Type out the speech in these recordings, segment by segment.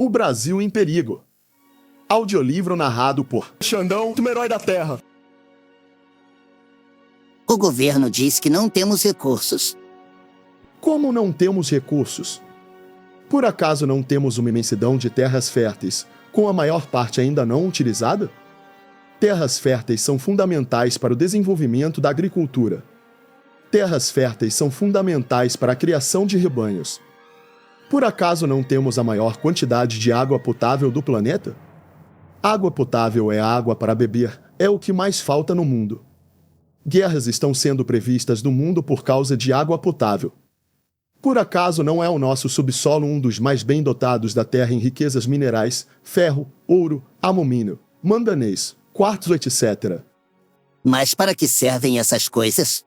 O Brasil em Perigo. Audiolivro narrado por Xandão, o herói da terra. O governo diz que não temos recursos. Como não temos recursos? Por acaso não temos uma imensidão de terras férteis, com a maior parte ainda não utilizada? Terras férteis são fundamentais para o desenvolvimento da agricultura. Terras férteis são fundamentais para a criação de rebanhos. Por acaso não temos a maior quantidade de água potável do planeta? Água potável é água para beber, é o que mais falta no mundo. Guerras estão sendo previstas no mundo por causa de água potável. Por acaso não é o nosso subsolo um dos mais bem dotados da Terra em riquezas minerais, ferro, ouro, alumínio, manganês, quartzo, etc. Mas para que servem essas coisas?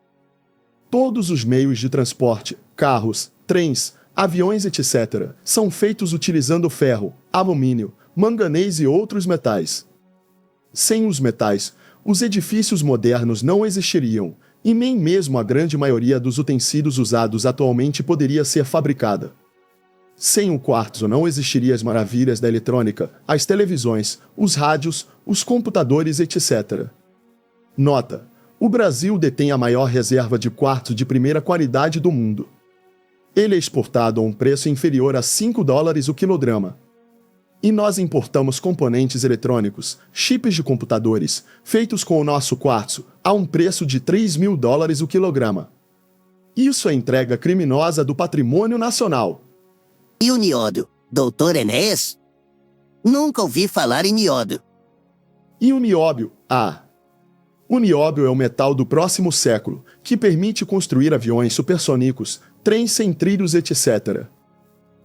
Todos os meios de transporte, carros, trens, aviões, etc., são feitos utilizando ferro, alumínio, manganês e outros metais. Sem os metais, os edifícios modernos não existiriam, e nem mesmo a grande maioria dos utensílios usados atualmente poderia ser fabricada. Sem o quartzo não existiriam as maravilhas da eletrônica, as televisões, os rádios, os computadores, etc. Nota: o Brasil detém a maior reserva de quartzo de primeira qualidade do mundo. Ele é exportado a um preço inferior a $5 o quilograma. E nós importamos componentes eletrônicos, chips de computadores, feitos com o nosso quartzo, a um preço de $3.000 o quilograma. Isso é entrega criminosa do patrimônio nacional. E o nióbio, Dr. Enéas? Nunca ouvi falar em nióbio. E o nióbio? O nióbio é o metal do próximo século, que permite construir aviões supersônicos, trens sem trilhos, etc.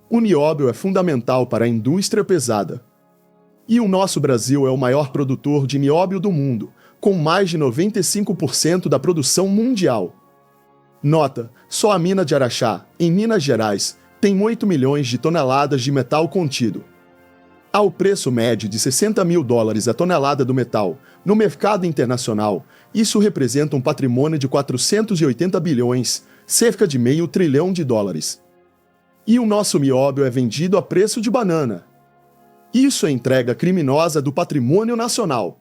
O nióbio é fundamental para a indústria pesada. E o nosso Brasil é o maior produtor de nióbio do mundo, com mais de 95% da produção mundial. Nota: só a mina de Araxá, em Minas Gerais, tem 8 milhões de toneladas de metal contido. Ao preço médio de $60.000 a tonelada do metal, no mercado internacional, isso representa um patrimônio de 480 bilhões, cerca de $500 bilhão. E o nosso nióbio é vendido a preço de banana. Isso é entrega criminosa do patrimônio nacional.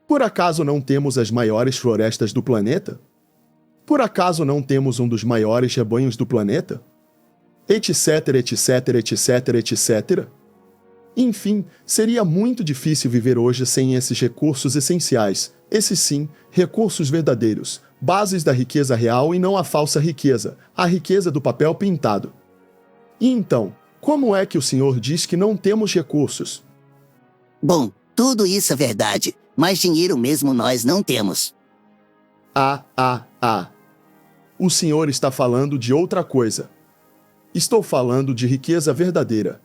Por acaso não temos as maiores florestas do planeta? Por acaso não temos um dos maiores rebanhos do planeta? Etc, etc, etc, etc. Enfim, seria muito difícil viver hoje sem esses recursos essenciais, esses sim, recursos verdadeiros, bases da riqueza real e não a falsa riqueza, a riqueza do papel pintado. E então, como é que o senhor diz que não temos recursos? Bom, tudo isso é verdade, mas dinheiro mesmo nós não temos. O senhor está falando de outra coisa. Estou falando de riqueza verdadeira.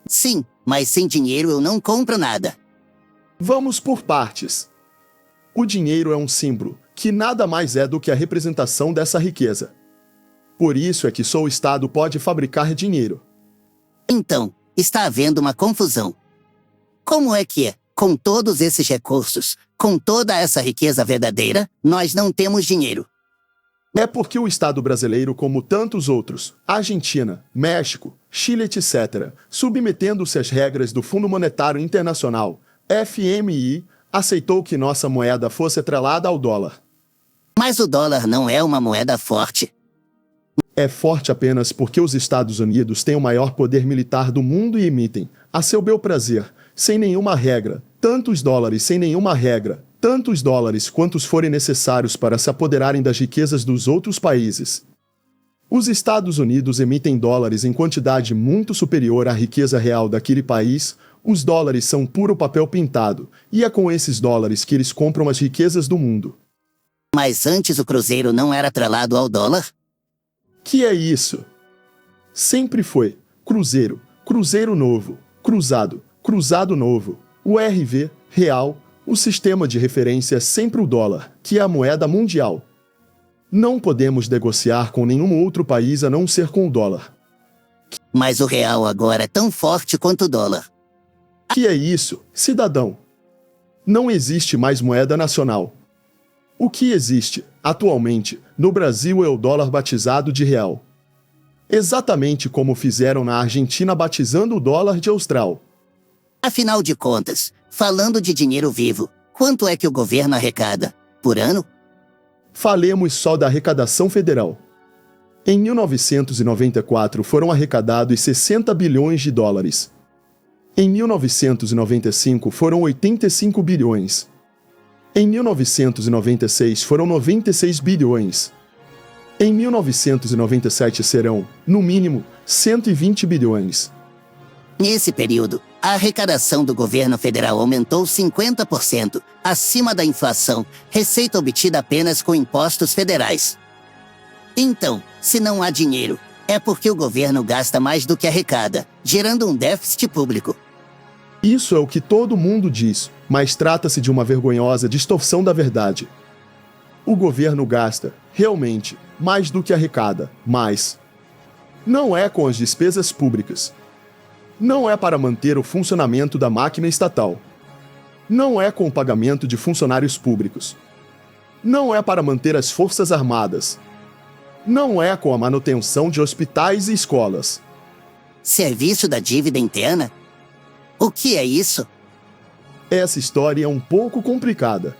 Sim, mas sem dinheiro eu não compro nada. Vamos por partes. O dinheiro é um símbolo, que nada mais é do que a representação dessa riqueza. Por isso é que só o Estado pode fabricar dinheiro. Então, está havendo uma confusão. Como é que, com todos esses recursos, com toda essa riqueza verdadeira, nós não temos dinheiro? É porque o Estado brasileiro, como tantos outros, Argentina, México, Chile, etc., submetendo-se às regras do Fundo Monetário Internacional, FMI, aceitou que nossa moeda fosse atrelada ao dólar. Mas o dólar não é uma moeda forte. É forte apenas porque os Estados Unidos têm o maior poder militar do mundo e emitem, a seu bel prazer, sem nenhuma regra, tantos dólares sem nenhuma regra, tantos dólares quantos forem necessários para se apoderarem das riquezas dos outros países. Os Estados Unidos emitem dólares em quantidade muito superior à riqueza real daquele país. Os dólares são puro papel pintado, e é com esses dólares que eles compram as riquezas do mundo. Mas antes o cruzeiro não era atrelado ao dólar? Que é isso? Sempre foi cruzeiro, cruzeiro novo, cruzado, cruzado novo, o RV, real, o sistema de referência é sempre o dólar, que é a moeda mundial. Não podemos negociar com nenhum outro país a não ser com o dólar. Mas o real agora é tão forte quanto o dólar. Que é isso, cidadão? Não existe mais moeda nacional. O que existe, atualmente, no Brasil é o dólar batizado de real. Exatamente como fizeram na Argentina batizando o dólar de austral. Afinal de contas, falando de dinheiro vivo, quanto é que o governo arrecada por ano? Falemos só da arrecadação federal. Em 1994 foram arrecadados 60 bilhões de dólares. Em 1995 foram 85 bilhões. Em 1996 foram 96 bilhões. Em 1997 serão, no mínimo, 120 bilhões. Nesse período, a arrecadação do governo federal aumentou 50%, acima da inflação, receita obtida apenas com impostos federais. Então, se não há dinheiro, é porque o governo gasta mais do que arrecada, gerando um déficit público. Isso é o que todo mundo diz, mas trata-se de uma vergonhosa distorção da verdade. O governo gasta, realmente, mais do que arrecada, mas não é com as despesas públicas. Não é para manter o funcionamento da máquina estatal. Não é com o pagamento de funcionários públicos. Não é para manter as forças armadas. Não é com a manutenção de hospitais e escolas. Serviço da dívida interna? O que é isso? Essa história é um pouco complicada.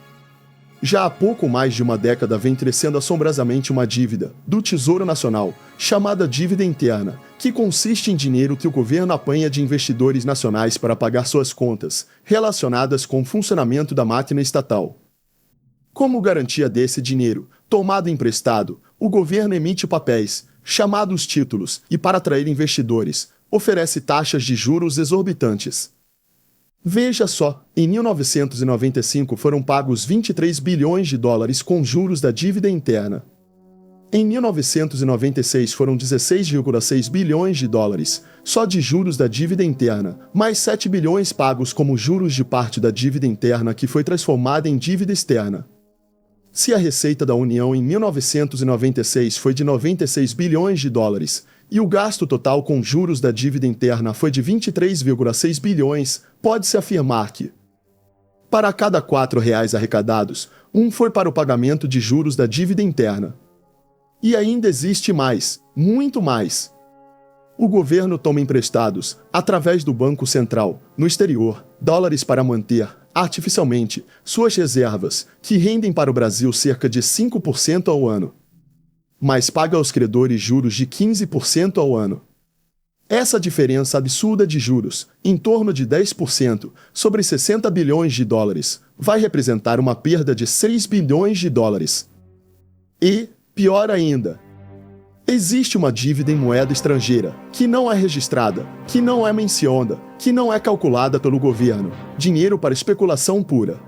Já há pouco mais de uma década vem crescendo assombrosamente uma dívida do Tesouro Nacional, chamada dívida interna, que consiste em dinheiro que o governo apanha de investidores nacionais para pagar suas contas, relacionadas com o funcionamento da máquina estatal. Como garantia desse dinheiro, tomado emprestado, o governo emite papéis, chamados títulos, e para atrair investidores, oferece taxas de juros exorbitantes. Veja só, em 1995 foram pagos 23 bilhões de dólares com juros da dívida interna. Em 1996 foram 16,6 bilhões de dólares, só de juros da dívida interna, mais 7 bilhões pagos como juros de parte da dívida interna que foi transformada em dívida externa. Se a receita da União em 1996 foi de 96 bilhões de dólares, e o gasto total com juros da dívida interna foi de 23,6 bilhões, pode-se afirmar que, para cada R$ 4 arrecadados, um foi para o pagamento de juros da dívida interna. E ainda existe mais, muito mais. O governo toma emprestados, através do Banco Central, no exterior, dólares para manter, artificialmente, suas reservas, que rendem para o Brasil cerca de 5% ao ano. Mas paga aos credores juros de 15% ao ano. Essa diferença absurda de juros, em torno de 10%, sobre 60 bilhões de dólares, vai representar uma perda de 6 bilhões de dólares. E, pior ainda, existe uma dívida em moeda estrangeira, que não é registrada, que não é mencionada, que não é calculada pelo governo, dinheiro para especulação pura.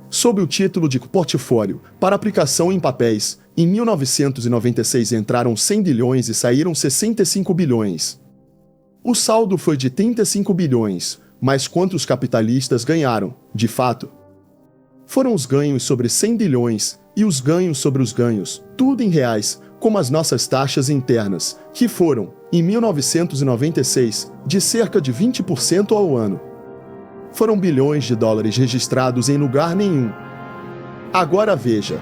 Sob o título de portfólio, para aplicação em papéis, em 1996 entraram 100 bilhões e saíram 65 bilhões. O saldo foi de 35 bilhões, mas quantos capitalistas ganharam, de fato? Foram os ganhos sobre 100 bilhões e os ganhos sobre os ganhos, tudo em reais, como as nossas taxas internas, que foram, em 1996, de cerca de 20% ao ano. Foram bilhões de dólares registrados em lugar nenhum. Agora veja.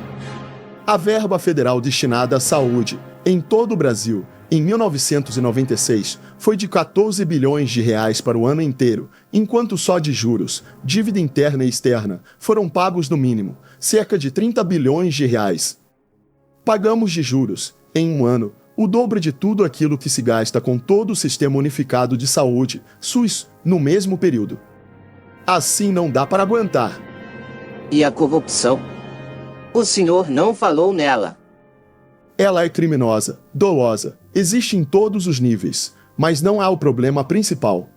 A verba federal destinada à saúde, em todo o Brasil, em 1996, foi de 14 bilhões de reais para o ano inteiro, enquanto só de juros, dívida interna e externa, foram pagos no mínimo, cerca de 30 bilhões de reais. Pagamos de juros, em um ano, o dobro de tudo aquilo que se gasta com todo o Sistema Unificado de Saúde, SUS, no mesmo período. Assim não dá para aguentar. E a corrupção? O senhor não falou nela. Ela é criminosa, dolosa, existe em todos os níveis, mas não há o problema principal.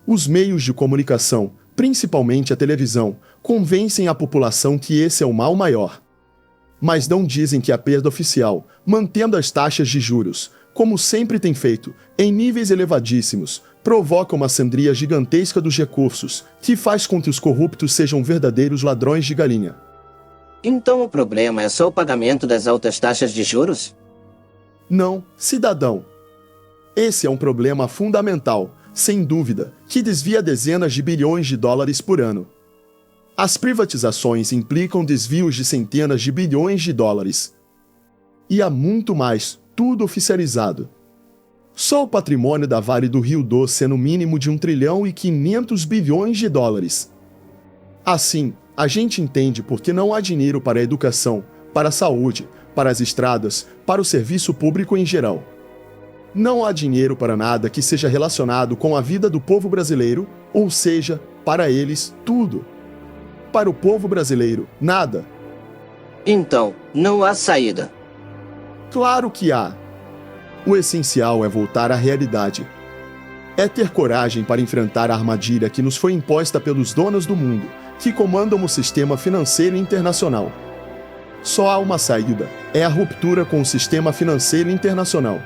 Os meios de comunicação, principalmente a televisão, convencem a população que esse é o mal maior. Mas não dizem que a perda oficial, mantendo as taxas de juros, como sempre tem feito, em níveis elevadíssimos, provoca uma sangria gigantesca dos recursos, que faz com que os corruptos sejam verdadeiros ladrões de galinha. Então o problema é só o pagamento das altas taxas de juros? Não, cidadão. Esse é um problema fundamental, sem dúvida, que desvia dezenas de bilhões de dólares por ano. As privatizações implicam desvios de centenas de bilhões de dólares. E há muito mais, tudo oficializado. Só o patrimônio da Vale do Rio Doce é no mínimo de 1,5 trilhão. Assim, a gente entende por que não há dinheiro para a educação, para a saúde, para as estradas, para o serviço público em geral. Não há dinheiro para nada que seja relacionado com a vida do povo brasileiro, ou seja, para eles, tudo. Para o povo brasileiro, nada. Então, não há saída. Claro que há. O essencial é voltar à realidade. É ter coragem para enfrentar a armadilha que nos foi imposta pelos donos do mundo, que comandam o sistema financeiro internacional. Só há uma saída: é a ruptura com o sistema financeiro internacional.